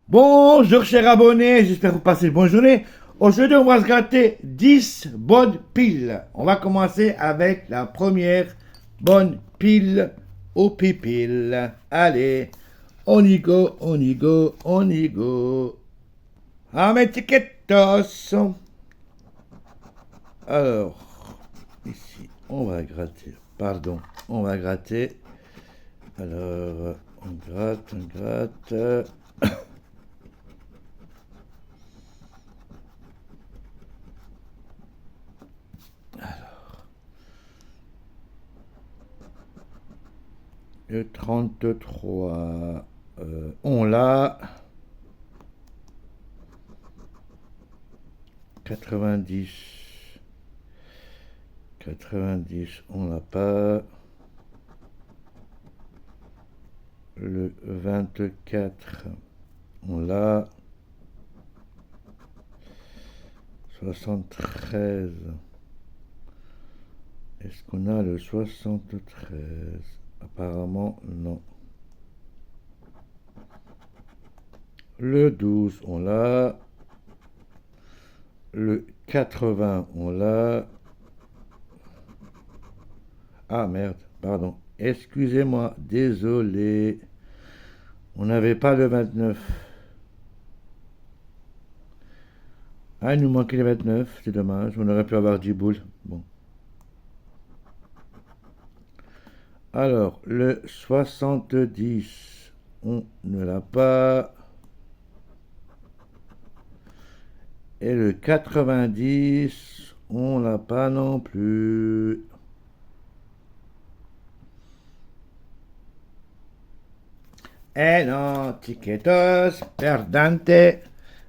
Bonjour chers abonnés, j'espère que vous passez une bonne journée. Aujourd'hui on va se gratter 10 bonnes piles. On va commencer avec la première bonne pile au pipil. Allez, on y go, on y go, on y go. Ah mes tiquetos. Alors, ici, on va gratter. Pardon, on va gratter. Alors, on gratte, on gratte. Le 33, on l'a. 90, 90, on l'a pas. Le 24, on l'a. 73, est-ce qu'on a le 73? Apparemment, non. Le 12, on l'a. Le 80, on l'a. Ah merde, pardon. Excusez-moi, désolé. On n'avait pas le 29. Ah, il nous manquait le 29, c'est dommage. On aurait pu avoir 10 boules. Bon. Alors, le 70, on ne l'a pas. Et le 90, on l'a pas non plus. Eh non, tiquetos, perdante.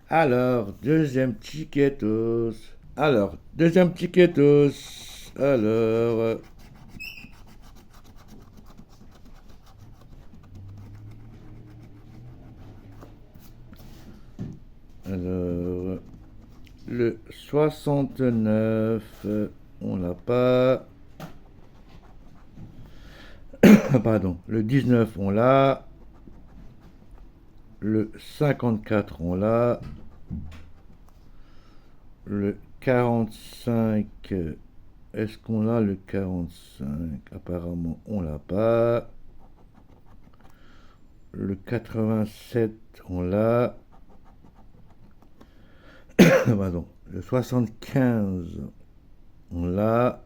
Alors, deuxième tiquetos. Alors, deuxième tiquetos. Alors, alors, le 69, on l'a pas. Pardon, le 19, on l'a. Le 54, on l'a. Le 45, est-ce qu'on a le 45? Apparemment, on l'a pas. Le 87, on l'a. Pardon. Le 75, on l'a.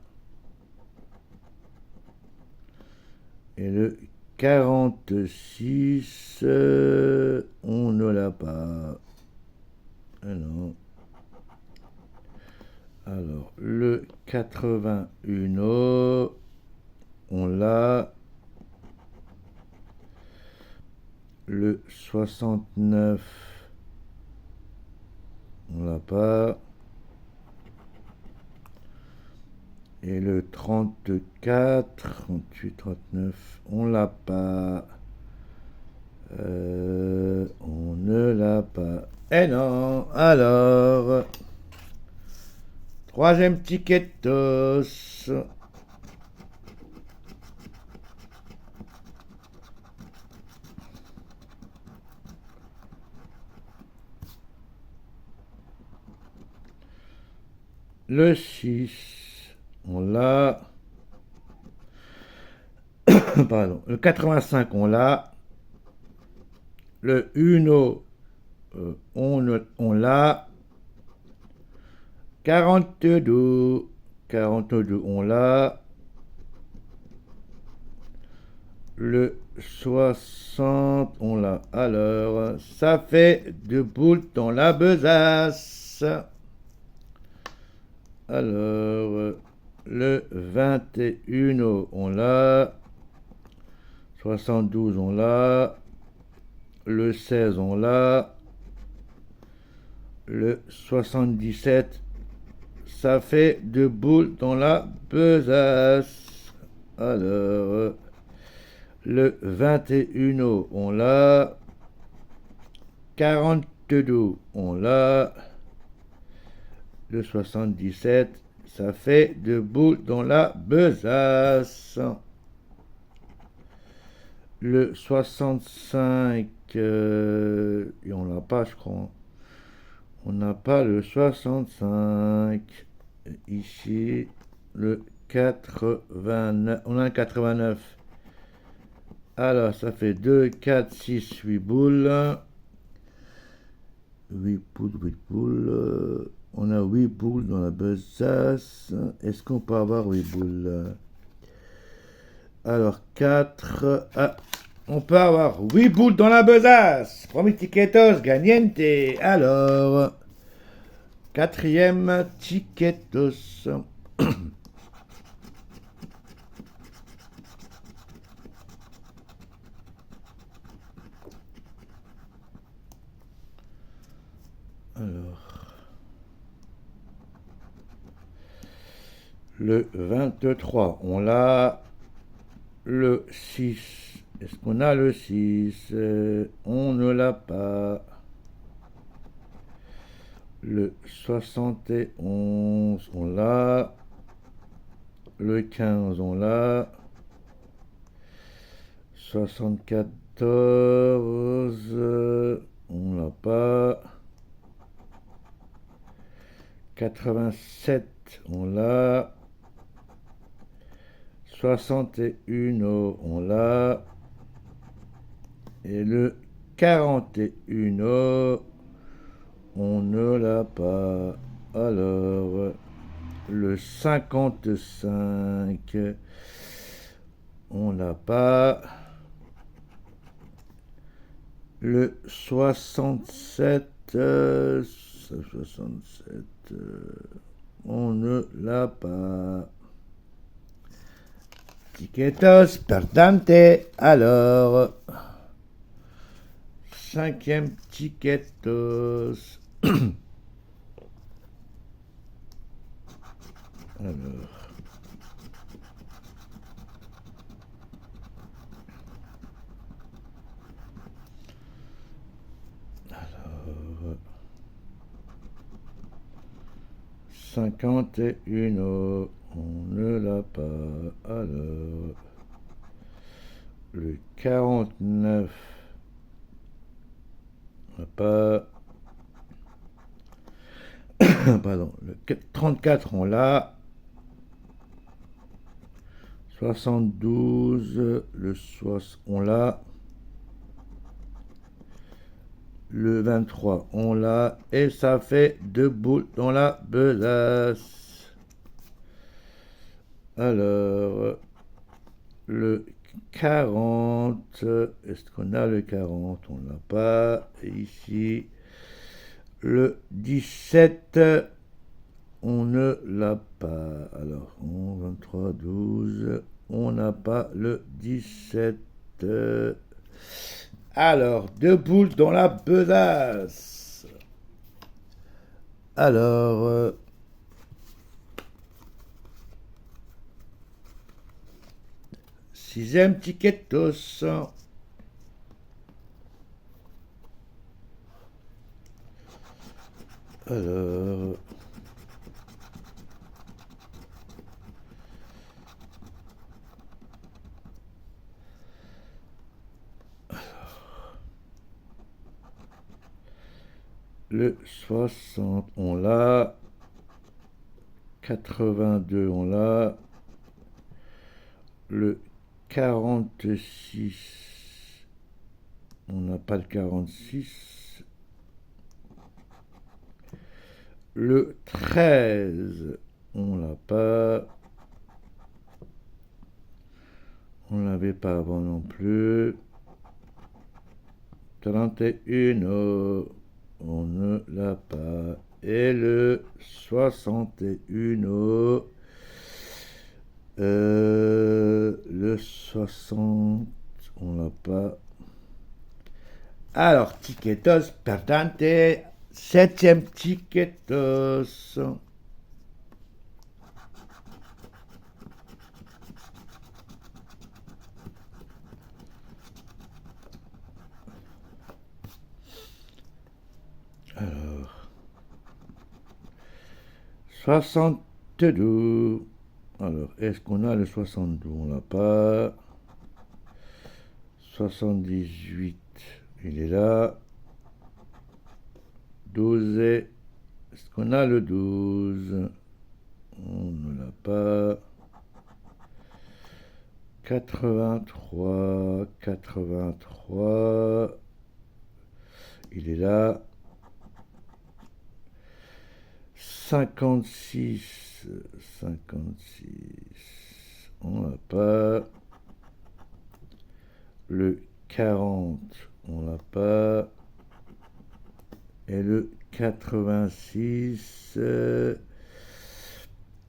Et le 46, on ne l'a pas. Ah non. Alors, le 81, on l'a. Le 69, on l'a pas. Et le 34, 38, 39, on l'a pas. On ne l'a pas. Eh non, alors. Troisième tiquetos. Le 6, on l'a. Pardon. Le 85, on l'a. Le 1, on l'a. 42, 42, on l'a. Le 60, on l'a. Alors, ça fait 2 boules dans la besace. Alors, le 21, on l'a. 72, on l'a. Le 16, on l'a. Le 77, ça fait 2 boules dans la besace. Alors, le 21, on l'a. 42, on l'a. Le 77, ça fait 2 boules dans la besace. Le 65, et on l'a pas, je crois. On n'a pas le 65. Ici, le 89. On a un 89. Alors, ça fait 2, 4, 6, 8 boules. 8 boules, 8 boules. On a 8 boules dans la besace. Est-ce qu'on peut avoir 8 boules? Alors, 4. Ah, on peut avoir 8 boules dans la besace. Premier tiquetos, gagnante. Alors, quatrième tiquetos. Alors, le 23, on l'a. Le 6, est-ce qu'on a le 6? On ne l'a pas. Le 71, on l'a. Le 15, on l'a. 74, on l'a pas. 87, on l'a. 61, on l'a. Et le 41, on ne l'a pas. Alors, le 55, on l'a pas. Le 67, 67, on ne l'a pas. Tiquetos perdante. Alors, cinquième tiquetos. Alors, alors, 51, on ne l'a pas. Alors, le 49, on n'a pas. Pardon, le 34, on l'a. 72, on l'a. Le 23, on l'a. Et ça fait 2 boules dans la besace. Alors, le 40, est-ce qu'on a le 40? On ne l'a pas. Et ici, le 17, on ne l'a pas. Alors, 11, 23, 12, on n'a pas le 17. Alors, 2 boules dans la besace. Alors, sixième tiquetos. Alors, le 60, on l'a. 82, on l'a. Le 46, on n'a pas le 46. Le 13, on l'a pas. On l'avait pas avant non plus. 31, on ne l'a pas. Et le 61, le 60, on l'a pas. Alors, tiquetos perdante, septième tiquetos. Alors, 62. Alors, est-ce qu'on a le 62? On l'a pas. 78, il est là. 12. Est-ce qu'on a le 12? On ne l'a pas. 83, 83. Il est là. 56, 56. On l'a pas. Le 40, on l'a pas. Et le 86,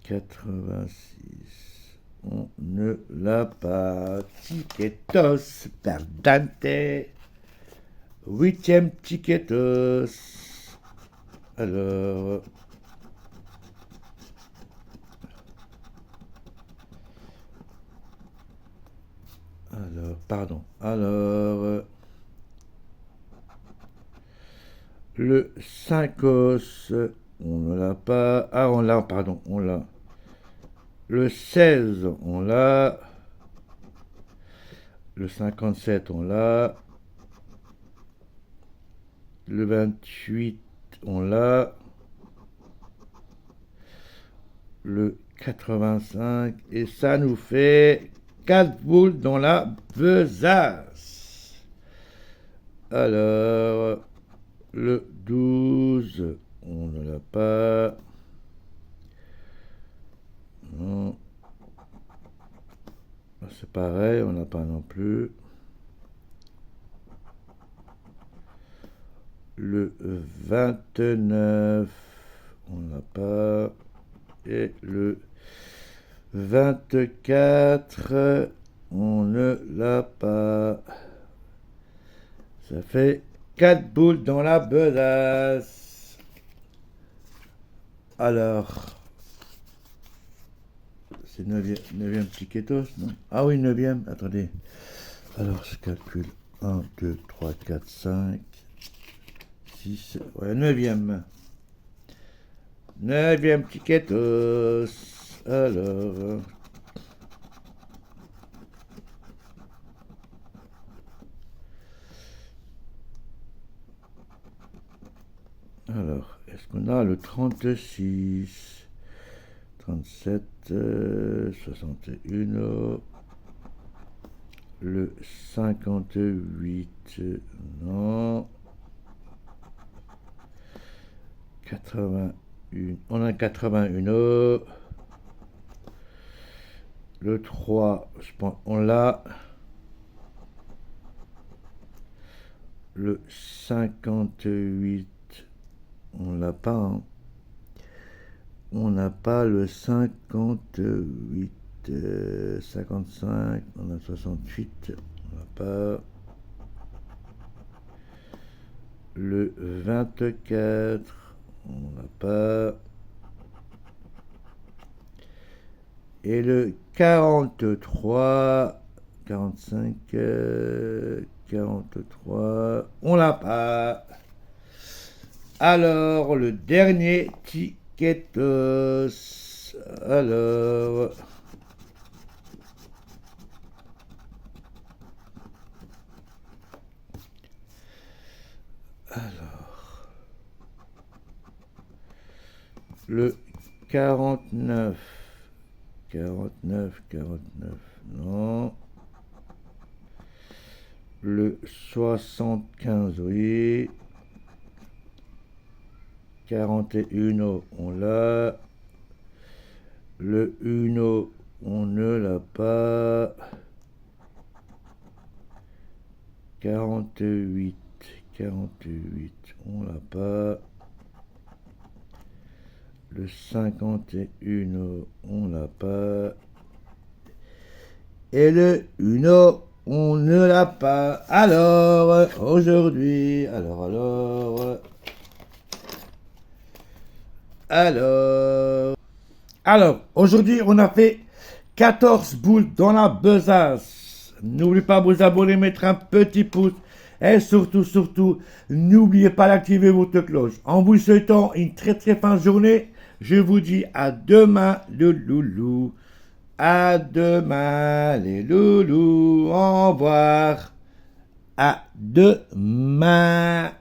86, on ne l'a pas. Tiquetos, perdante. 8e tiquetos. Alors, pardon. Alors, le 5os, on ne l'a pas. Ah, on l'a, pardon, on l'a. Le 16, on l'a. Le 57, on l'a. Le 28, on l'a. Le 85, et ça nous fait 4 boules dans la besace. Alors, le 12, on ne l'a pas. Non. C'est pareil, on n'a pas non plus. Le 29, on n'a pas. Et le 24, on ne l'a pas. Ça fait 4 boules dans la besace. Alors, c'est 9e tiquetos, non? Ah oui, 9e, attendez. Alors, je calcule. 1, 2, 3, 4, 5, 6, ouais, 9e. 9e tiquetos. Alors, est-ce qu'on a le 36, 37, 61, le 58, non, 81, on a 81, le 3, je pense, on l'a, le 58, on l'a pas, hein. On n'a pas le 58, 55, on a 68, on n'a pas. Le 24, on n'a pas. Et le 43, 45, 43, on l'a pas. Alors, le dernier tiquetos. Alors, le 49, 49, 49, non. Le 75, oui. 41, on l'a. Le 1, on ne l'a pas. 48, 48, on l'a pas. Le 51, on l'a pas. Et le 1, on ne l'a pas. Alors, aujourd'hui, alors, aujourd'hui, on a fait 14 boules dans la besace. N'oubliez pas de vous abonner, mettre un petit pouce. Et surtout, n'oubliez pas d'activer votre cloche. En vous souhaitant une très fin journée, je vous dis à demain, le loulou. À demain, les loulous. Au revoir. À demain.